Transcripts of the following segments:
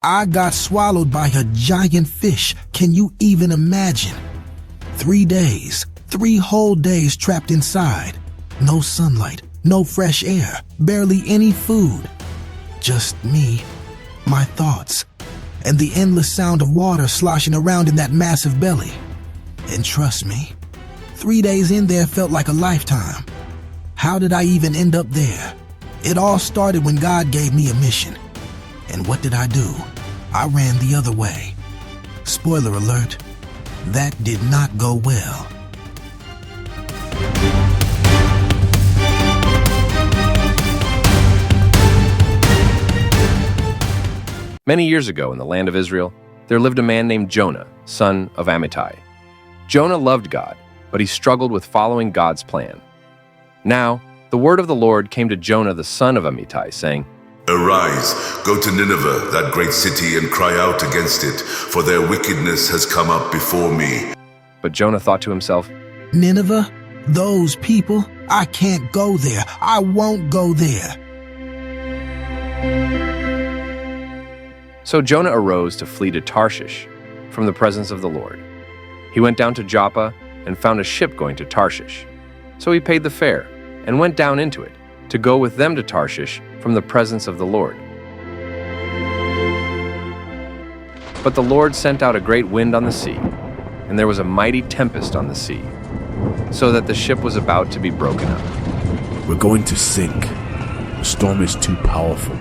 I got swallowed by a giant fish. Can you even imagine? 3 days, 3 whole days trapped inside. No sunlight, no fresh air, barely any food. Just me, my thoughts, and the endless sound of water sloshing around in that massive belly. And trust me, 3 days in there felt like a lifetime. How did I even end up there? It all started when God gave me a mission. And what did I do? I ran the other way. Spoiler alert, that did not go well. Many years ago in the land of Israel, there lived a man named Jonah, son of Amittai. Jonah loved God, but he struggled with following God's plan. Now, the word of the Lord came to Jonah the son of Amittai, saying, "Arise, go to Nineveh, that great city, and cry out against it, for their wickedness has come up before me." But Jonah thought to himself, Nineveh? Those people? I can't go there. I won't go there. So Jonah arose to flee to Tarshish from the presence of the Lord. He went down to Joppa and found a ship going to Tarshish. So he paid the fare and went down into it to go with them to Tarshish from the presence of the Lord. But the Lord sent out a great wind on the sea, and there was a mighty tempest on the sea, so that the ship was about to be broken up. "We're going to sink. The storm is too powerful."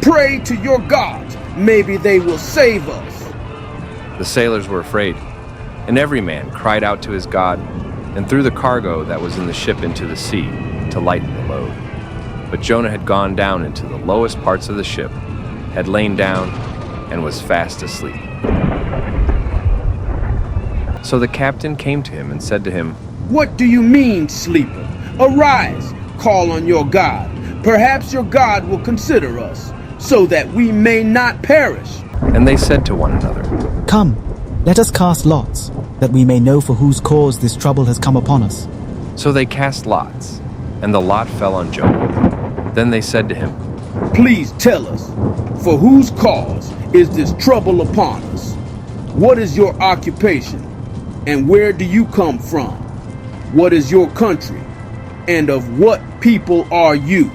"Pray to your gods. Maybe they will save us." The sailors were afraid, and every man cried out to his God and threw the cargo that was in the ship into the sea to lighten the load. But Jonah had gone down into the lowest parts of the ship, had lain down, and was fast asleep. So the captain came to him and said to him, "What do you mean, sleeper? Arise, call on your God. Perhaps your God will consider us, so that we may not perish." And they said to one another, "Come, let us cast lots, that we may know for whose cause this trouble has come upon us." So they cast lots, and the lot fell on Jonah. Then they said to him, "Please tell us, for whose cause is this trouble upon us? What is your occupation, and where do you come from? What is your country, and of what people are you?"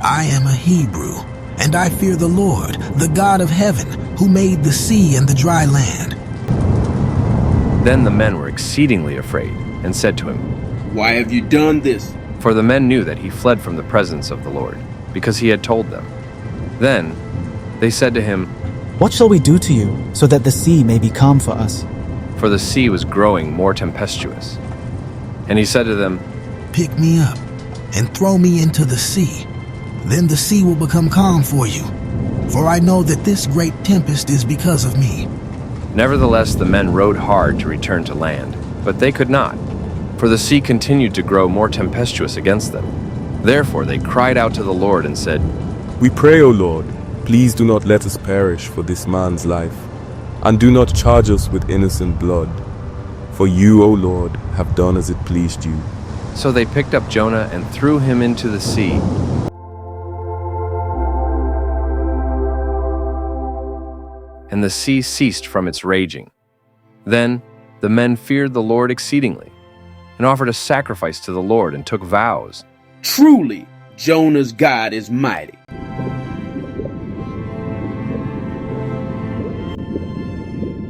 I am a Hebrew, and I fear the Lord, the God of heaven, who made the sea and the dry land. Then the men were exceedingly afraid and said to him, "Why have you done this?" For the men knew that he fled from the presence of the Lord, because he had told them. Then they said to him, "What shall we do to you, so that the sea may be calm for us?" for the sea was growing more tempestuous. And he said to them, Pick me up and throw me into the sea. Then the sea will become calm for you, for I know that this great tempest is because of me. Nevertheless, the men rowed hard to return to land, but they could not, for the sea continued to grow more tempestuous against them. Therefore they cried out to the Lord and said, "We pray, O Lord, please do not let us perish for this man's life, and do not charge us with innocent blood. For you, O Lord, have done as it pleased you." So they picked up Jonah and threw him into the sea. And the sea ceased from its raging. Then the men feared the Lord exceedingly, and offered a sacrifice to the Lord and took vows. "Truly, Jonah's God is mighty."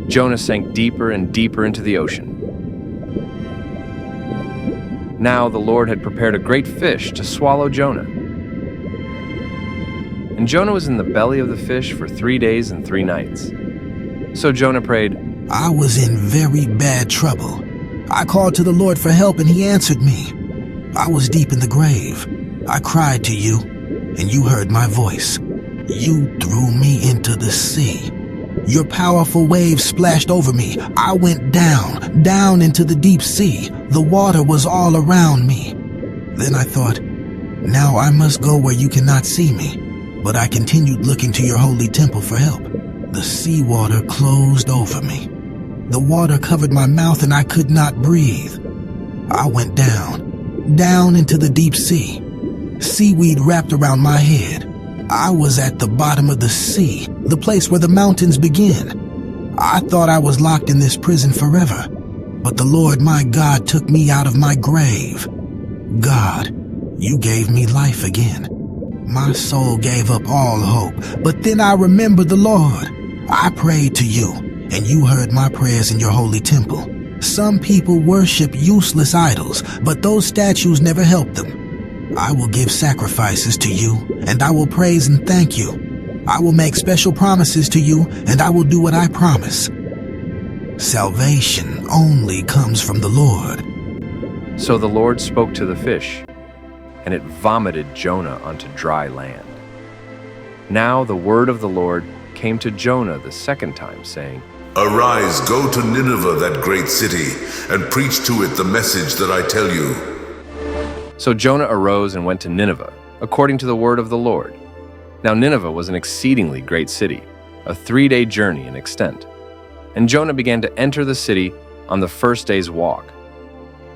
Jonah sank deeper and deeper into the ocean. Now the Lord had prepared a great fish to swallow Jonah. And Jonah was in the belly of the fish for 3 days and 3 nights. So Jonah prayed, I was in very bad trouble. I called to the Lord for help and he answered me. I was deep in the grave. I cried to you, and you heard my voice. You threw me into the sea. Your powerful waves splashed over me. I went down, down into the deep sea. The water was all around me. Then I thought, now I must go where you cannot see me. But I continued looking to your holy temple for help. The seawater closed over me. The water covered my mouth and I could not breathe. I went down, down into the deep sea. Seaweed wrapped around my head. I was at the bottom of the sea, the place where the mountains begin. I thought I was locked in this prison forever, but the Lord my God took me out of my grave. God, you gave me life again. My soul gave up all hope, but then I remembered the Lord. I prayed to you, and you heard my prayers in your holy temple. Some people worship useless idols, but those statues never help them. I will give sacrifices to you, and I will praise and thank you. I will make special promises to you, and I will do what I promise. Salvation only comes from the Lord. So the Lord spoke to the fish, and it vomited Jonah onto dry land. Now the word of the Lord came to Jonah the second time, saying, Arise, go to Nineveh, that great city, and preach to it the message that I tell you. So Jonah arose and went to Nineveh, according to the word of the Lord. Now Nineveh was an exceedingly great city, a 3-day journey in extent. And Jonah began to enter the city on the first day's walk.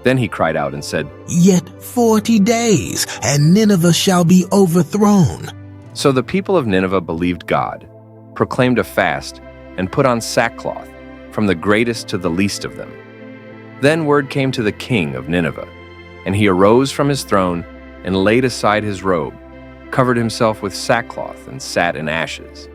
Then he cried out and said, Yet 40 days, and Nineveh shall be overthrown. So the people of Nineveh believed God, proclaimed a fast, and put on sackcloth, from the greatest to the least of them. Then word came to the king of Nineveh, and he arose from his throne and laid aside his robe, covered himself with sackcloth, and sat in ashes.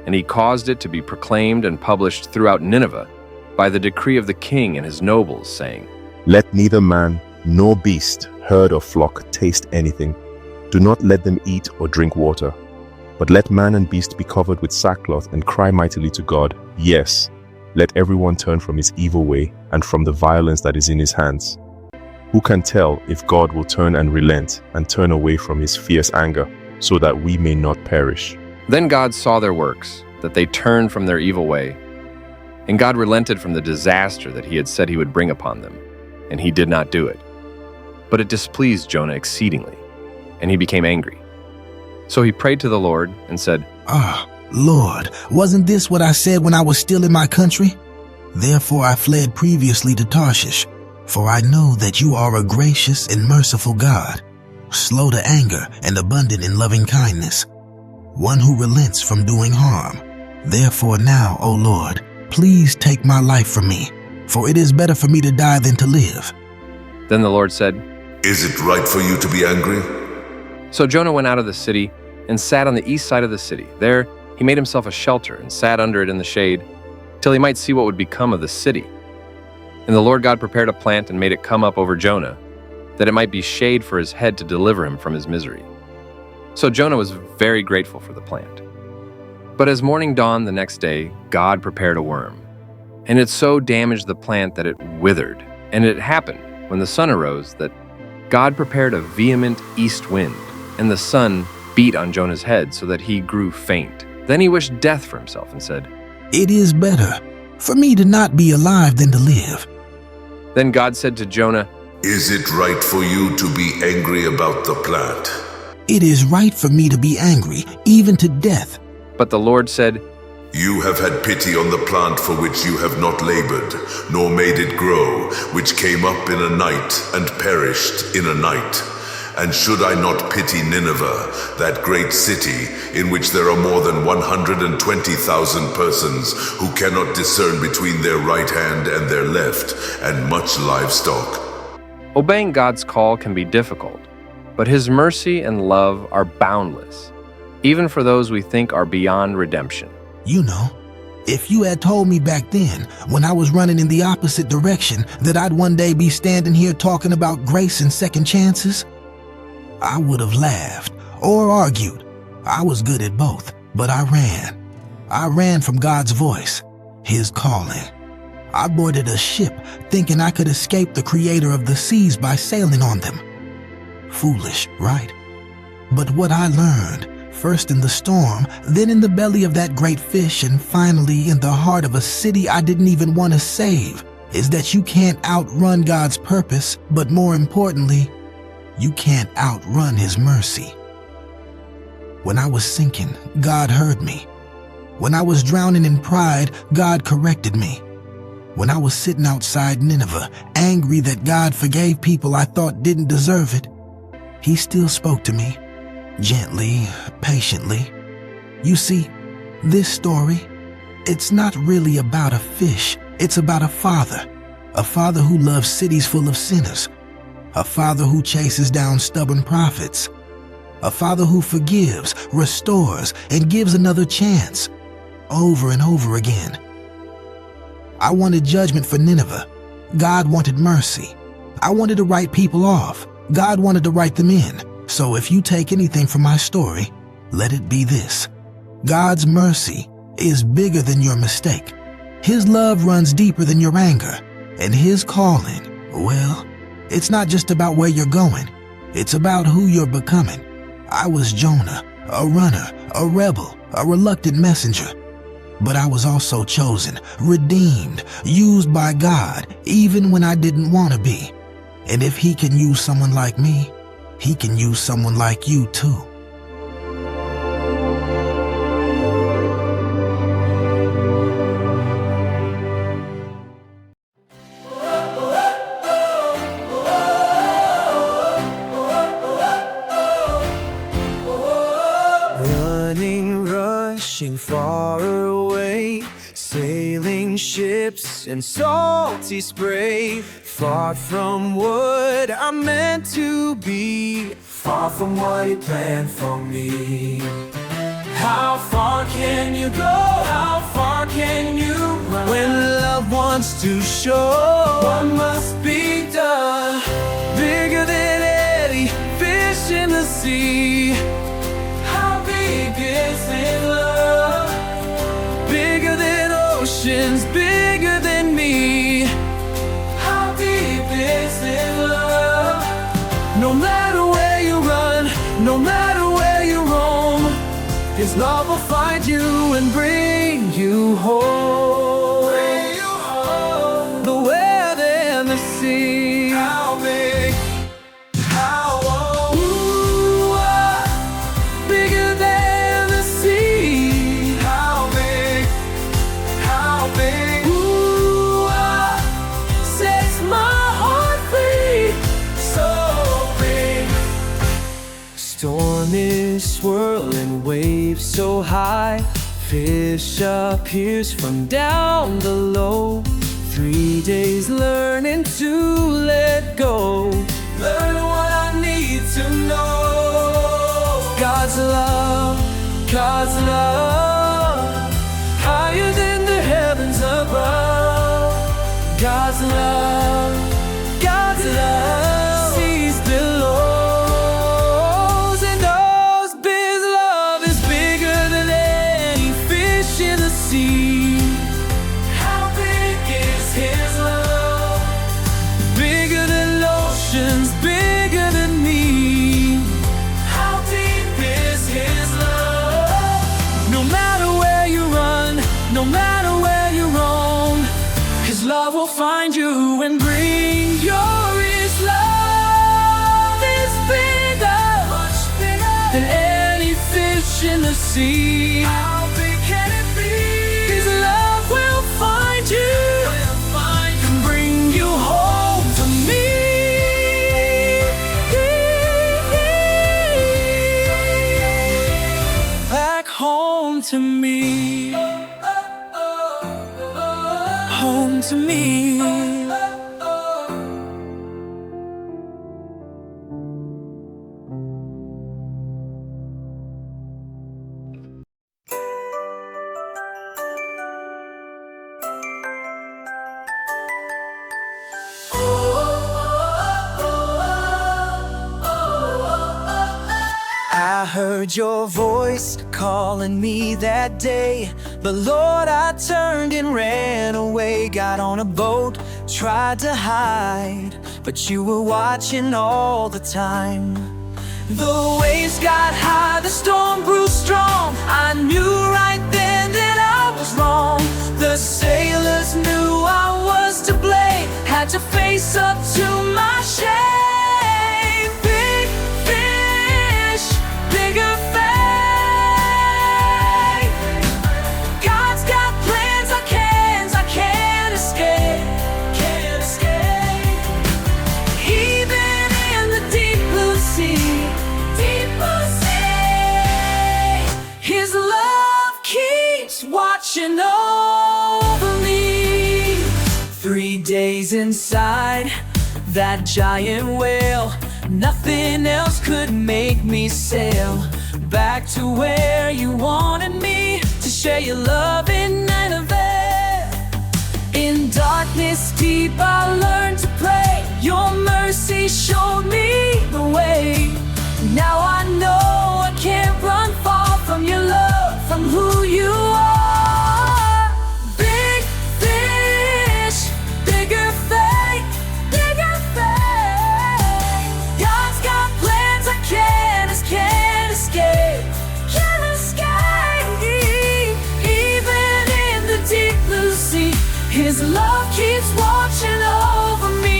And he caused it to be proclaimed and published throughout Nineveh by the decree of the king and his nobles, saying, Let neither man nor beast, herd or flock taste anything. Do not let them eat or drink water. But let man and beast be covered with sackcloth and cry mightily to God. Yes, let everyone turn from his evil way and from the violence that is in his hands. Who can tell if God will turn and relent and turn away from his fierce anger, so that we may not perish? Then God saw their works, that they turned from their evil way. And God relented from the disaster that he had said he would bring upon them, and he did not do it. But it displeased Jonah exceedingly, and he became angry. So he prayed to the Lord and said, Lord, wasn't this what I said when I was still in my country? Therefore I fled previously to Tarshish, for I know that you are a gracious and merciful God, slow to anger and abundant in loving kindness, one who relents from doing harm. Therefore now, O Lord, please take my life from me, for it is better for me to die than to live. Then the Lord said, Is it right for you to be angry? So Jonah went out of the city and sat on the east side of the city. There he made himself a shelter and sat under it in the shade, till he might see what would become of the city. And the Lord God prepared a plant and made it come up over Jonah, that it might be shade for his head to deliver him from his misery. So Jonah was very grateful for the plant. But as morning dawned the next day, God prepared a worm, and it so damaged the plant that it withered. And it happened, when the sun arose, that God prepared a vehement east wind, and the sun beat on Jonah's head so that he grew faint. Then he wished death for himself and said, It is better for me to not be alive than to live. Then God said to Jonah, Is it right for you to be angry about the plant? It is right for me to be angry, even to death. But the Lord said, You have had pity on the plant for which you have not labored, nor made it grow, which came up in a night and perished in a night. And should I not pity Nineveh, that great city, in which there are more than 120,000 persons who cannot discern between their right hand and their left, and much livestock? Obeying God's call can be difficult, but his mercy and love are boundless, even for those we think are beyond redemption. You know, if you had told me back then, when I was running in the opposite direction, that I'd one day be standing here talking about grace and second chances, I would have laughed or argued. I was good at both, but I ran. I ran from God's voice, his calling. I boarded a ship thinking I could escape the creator of the seas by sailing on them. Foolish, right? But what I learned, first in the storm, then in the belly of that great fish, and finally in the heart of a city I didn't even want to save, is that you can't outrun God's purpose, but more importantly, you can't outrun his mercy. When I was sinking, God heard me. When I was drowning in pride, God corrected me. When I was sitting outside Nineveh, angry that God forgave people I thought didn't deserve it, he still spoke to me, gently, patiently. You see, This story, it's not really about a fish. It's about a father who loves cities full of sinners, a father who chases down stubborn prophets, a father who forgives, restores, and gives another chance, over and over again. I wanted judgment for Nineveh. God wanted mercy. I wanted to write people off. God wanted to write them in. So if you take anything from my story, let it be this. God's mercy is bigger than your mistake. His love runs deeper than your anger. And His calling, well, it's not just about where you're going. It's about who you're becoming. I was Jonah, a runner, a rebel, a reluctant messenger. But I was also chosen, redeemed, used by God, even when I didn't want to be. And if He can use someone like me, He can use someone like you too. Running, rushing far away, sailing ships in salty spray, far from what I'm meant to be, far from what He planned for me. How far can you go? How far can you run? When love wants to show what must be done, bigger than any fish in the sea. Is in love, bigger than oceans, bigger than me. How deep is in love? No matter where you run, no matter where you roam, His love will find you and bring you home. Bring you home. The weather and the sea. How big? How old? Ooh, bigger than storm is swirling, waves so high, fish appears from down below. 3 days learning to let go, learn what I need to know. God's love, higher than the heavens above. God's love sees below. How big is His love? Bigger than oceans, bigger than me. How deep is His love? No matter where you run, no matter where you roam, His love will find you and bring your His love is bigger, much bigger than any fish in the sea. How big can it be? His love will find you and bring you home to me. Back home to me. Home to me. I heard your voice calling me that day, but Lord, I turned and ran away. Got on a boat, tried to hide, but you were watching all the time. The waves got high, the storm grew strong. I knew right then that I was wrong. The sailors knew I was to blame, had to face up to my shame. Big fish, bigger fate. God's got plans I can't escape, can't escape. Even in the deep blue sea, His love keeps days inside that giant whale, nothing else could make me sail back to where you wanted me to share your love in Nineveh. In darkness deep I learned to pray. Your mercy showed me the way. Now I know I can't run far from your love, from who you are. Big fish, bigger faith, bigger faith. God's got plans I can't escape, can't escape. Even in the deep blue sea, His love keeps watching over me.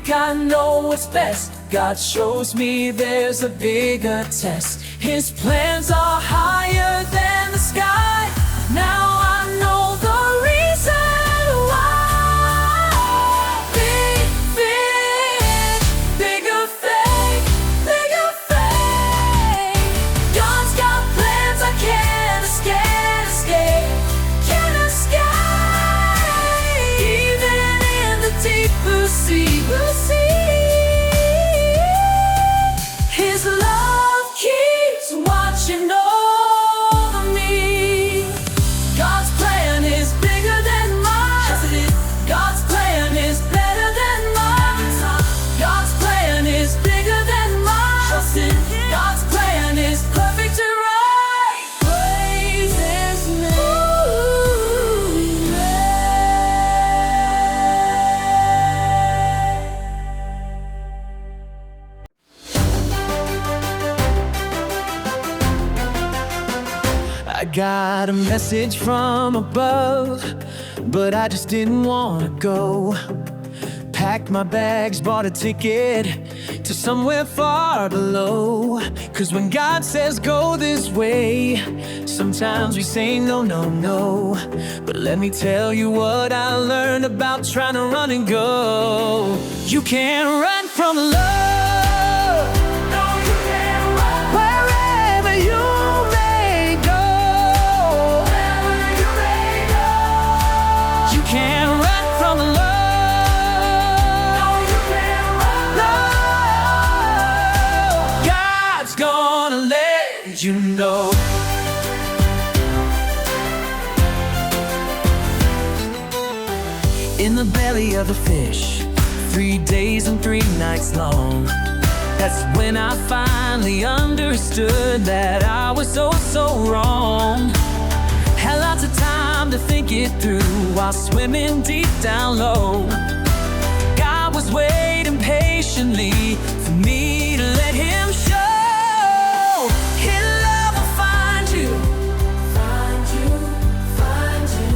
I know what's best, God shows me there's a bigger test. His plans are higher than the sky. Now I know the reason why. Big fish, bigger faith, bigger faith. God's got plans I can't escape, can't escape. Even in the deep blue sea, His love keeps watching over me. God's plan is bigger than mine. God's plan is better than mine. God's plan is bigger than mine. God's plan is perfect and right. Praise His I got a message from above, but I just didn't want to go. Packed my bags, bought a ticket to somewhere far below. 'Cause when God says go this way, sometimes we say no, no, no. But let me tell you what I learned about trying to run and go. You can't run from love. No, you can't run. Wherever you can't run from love. No, you can't run. No. God's gonna let you know. In the belly of the fish, 3 days and 3 nights long. That's when I finally understood that I was so wrong. Had lots of time to think it through while swimming deep down low. God was waiting patiently for me to let Him show. His love will find you, find you, find you.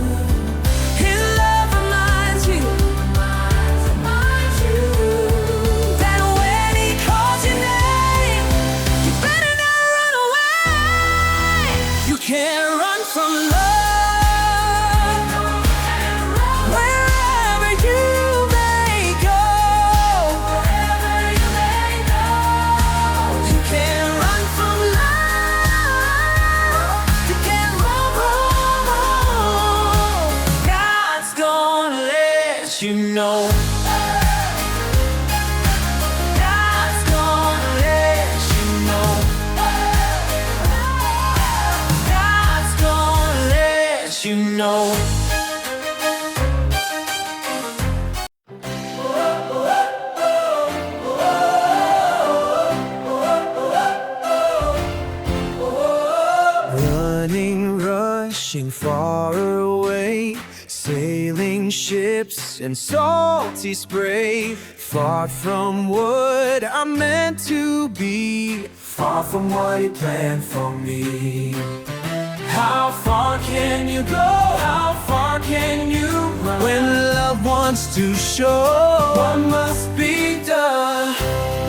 His love reminds you, reminds you that when He calls your name, you better not run away. You can't run from love. You know, God's gonna let you know. God's gonna let you know. Running, rushing far away, sailing ships and salty spray, far from what I'm meant to be, far from what He planned for me. How far can you go? How far can you run? When love wants to show what must be done.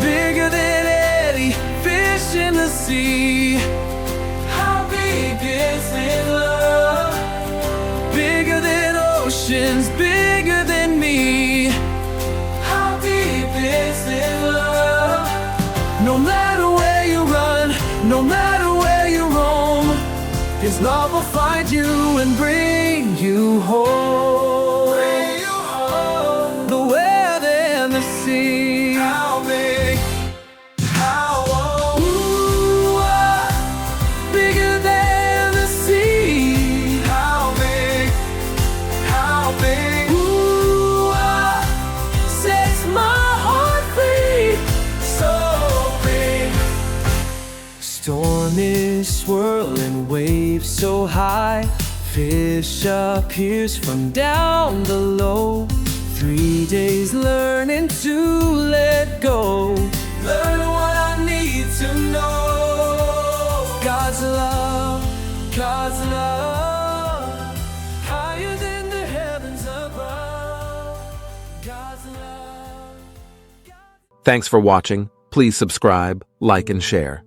Bigger than any fish in the sea. How big is His love? Bigger than oceans, bigger than me. How deep is His love? No matter where you run, no matter His love will find you and bring you home. The weather and the sea. How big? How old? Ooh, bigger than the sea. How big? How big? Ooh, sets my heart free. So big. Storm is swirling, waves so high. Fish appears from down below. 3 days learning to let go. Learn what I need to know. God's love, God's love, higher than the heavens above. God's love. Thanks for watching. Please subscribe, like, and share.